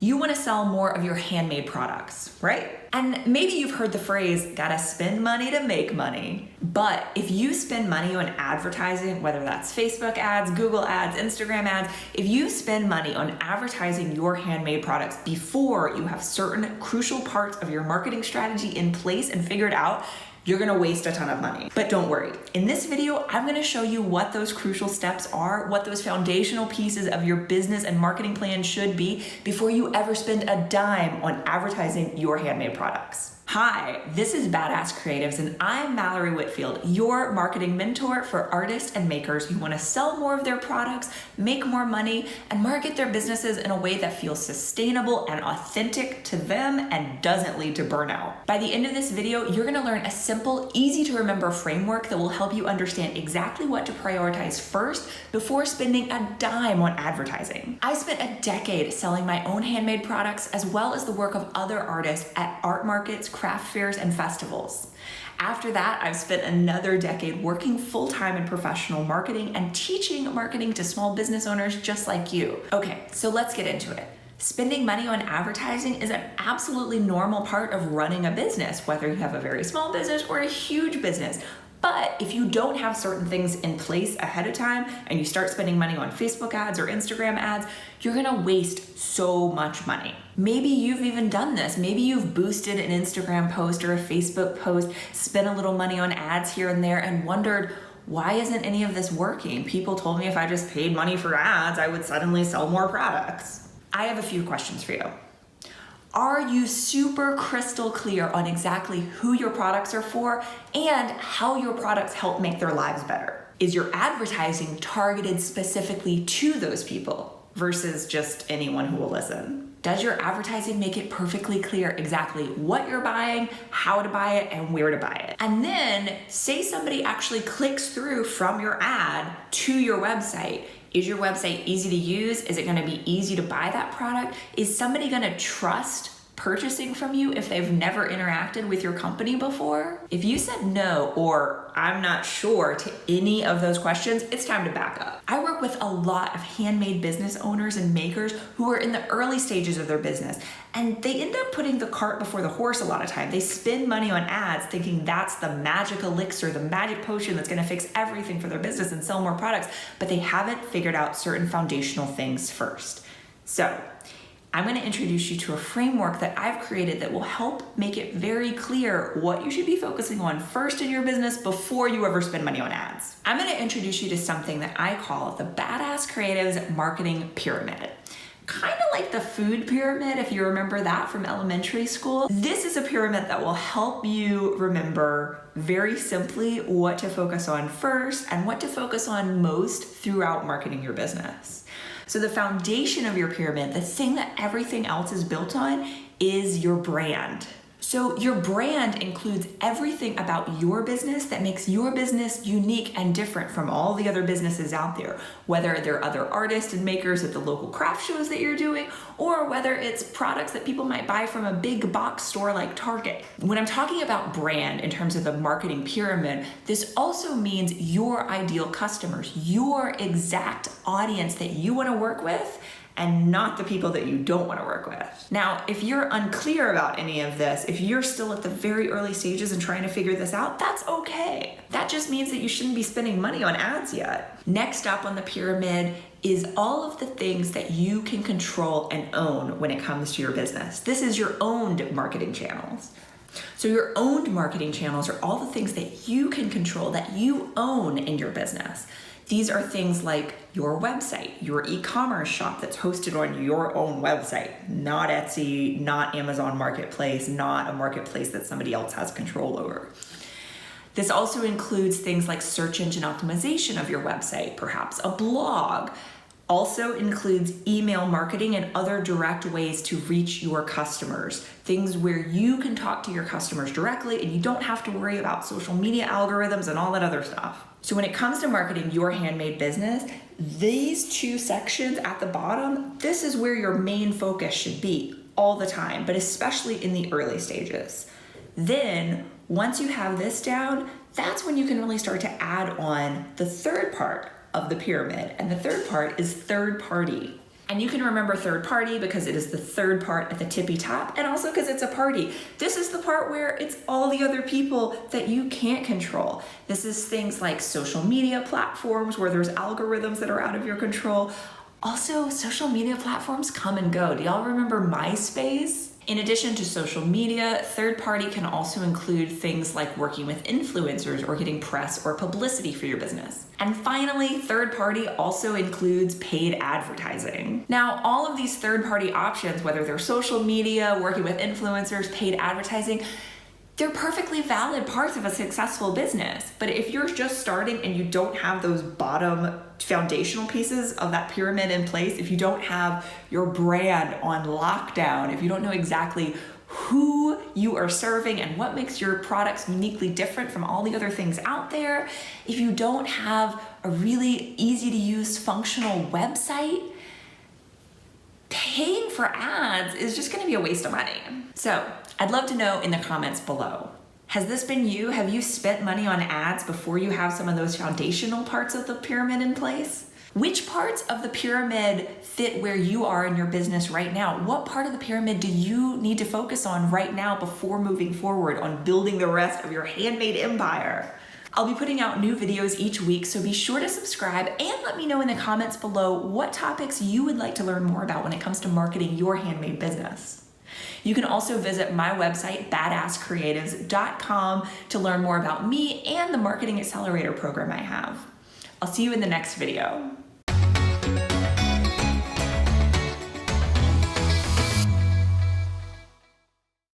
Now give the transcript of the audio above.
You want to sell more of your handmade products, right? And maybe you've heard the phrase, gotta spend money to make money. But if you spend money on advertising, whether that's Facebook ads, Google ads, Instagram ads, if you spend money on advertising your handmade products before you have certain crucial parts of your marketing strategy in place and figured out, you're gonna waste a ton of money. But don't worry, in this video, I'm gonna show you what those crucial steps are, what those foundational pieces of your business and marketing plan should be before you ever spend a dime on advertising your handmade products. Hi, this is Badass Creatives, and I'm Mallory Whitfield, your marketing mentor for artists and makers who want to sell more of their products, make more money, and market their businesses in a way that feels sustainable and authentic to them and doesn't lead to burnout. By the end of this video, you're going to learn a simple, easy to remember framework that will help you understand exactly what to prioritize first before spending a dime on advertising. I spent a decade selling my own handmade products as well as the work of other artists at art markets, craft fairs, and festivals. After that, I've spent another decade working full-time in professional marketing and teaching marketing to small business owners just like you. Okay, so let's get into it. Spending money on advertising is an absolutely normal part of running a business, whether you have a very small business or a huge business. But if you don't have certain things in place ahead of time and you start spending money on Facebook ads or Instagram ads, you're gonna waste so much money. Maybe you've even done this. Maybe you've boosted an Instagram post or a Facebook post, spent a little money on ads here and there, and wondered, why isn't any of this working? People told me if I just paid money for ads, I would suddenly sell more products. I have a few questions for you. Are you super crystal clear on exactly who your products are for and how your products help make their lives better? Is your advertising targeted specifically to those people versus just anyone who will listen? Does your advertising make it perfectly clear exactly what you're buying, how to buy it, and where to buy it? And then say somebody actually clicks through from your ad to your website. Is your website easy to use? Is it gonna be easy to buy that product? Is somebody gonna trust purchasing from you if they've never interacted with your company before? If you said no or I'm not sure to any of those questions, it's time to back up. I work with a lot of handmade business owners and makers who are in the early stages of their business, and they end up putting the cart before the horse a lot of time. They spend money on ads thinking that's the magic elixir, the magic potion that's gonna fix everything for their business and sell more products, but they haven't figured out certain foundational things first. So, I'm going to introduce you to a framework that I've created that will help make it very clear what you should be focusing on first in your business before you ever spend money on ads. I'm going to introduce you to something that I call the Badass Creatives Marketing Pyramid. Kind of like the food pyramid, if you remember that from elementary school. This is a pyramid that will help you remember very simply what to focus on first and what to focus on most throughout marketing your business. So the foundation of your pyramid, the thing that everything else is built on, is your brand. So your brand includes everything about your business that makes your business unique and different from all the other businesses out there, whether they're other artists and makers at the local craft shows that you're doing, or whether it's products that people might buy from a big box store like Target. When I'm talking about brand in terms of the marketing pyramid, this also means your ideal customers, your exact audience that you want to work with, and not the people that you don't want to work with. Now, if you're unclear about any of this, if you're still at the very early stages and trying to figure this out, that's okay. That just means that you shouldn't be spending money on ads yet. Next up on the pyramid is all of the things that you can control and own when it comes to your business. This is your owned marketing channels. So your owned marketing channels are all the things that you can control, that you own in your business. These are things like your website, your e-commerce shop that's hosted on your own website, not Etsy, not Amazon Marketplace, not a marketplace that somebody else has control over. This also includes things like search engine optimization of your website, perhaps a blog. Also includes email marketing and other direct ways to reach your customers. Things where you can talk to your customers directly and you don't have to worry about social media algorithms and all that other stuff. So when it comes to marketing your handmade business, these two sections at the bottom, this is where your main focus should be all the time, but especially in the early stages. Then, once you have this down, that's when you can really start to add on the third part of the pyramid. And the third part is third party. And you can remember third party because it is the third part at the tippy top, and also because it's a party. This is the part where it's all the other people that you can't control. This is things like social media platforms where there's algorithms that are out of your control. Also, social media platforms come and go. Do y'all remember MySpace? In addition to social media, third party can also include things like working with influencers or getting press or publicity for your business. And finally, third party also includes paid advertising. Now, all of these third party options, whether they're social media, working with influencers, paid advertising, they're perfectly valid parts of a successful business. But if you're just starting and you don't have those bottom foundational pieces of that pyramid in place, if you don't have your brand on lockdown, if you don't know exactly who you are serving and what makes your products uniquely different from all the other things out there, if you don't have a really easy to use functional website, paying for ads is just gonna be a waste of money. So I'd love to know in the comments below, has this been you? Have you spent money on ads before you have some of those foundational parts of the pyramid in place? Which parts of the pyramid fit where you are in your business right now? What part of the pyramid do you need to focus on right now before moving forward on building the rest of your handmade empire? I'll be putting out new videos each week, so be sure to subscribe and let me know in the comments below what topics you would like to learn more about when it comes to marketing your handmade business. You can also visit my website, badasscreatives.com, to learn more about me and the Marketing Accelerator program I have. I'll see you in the next video.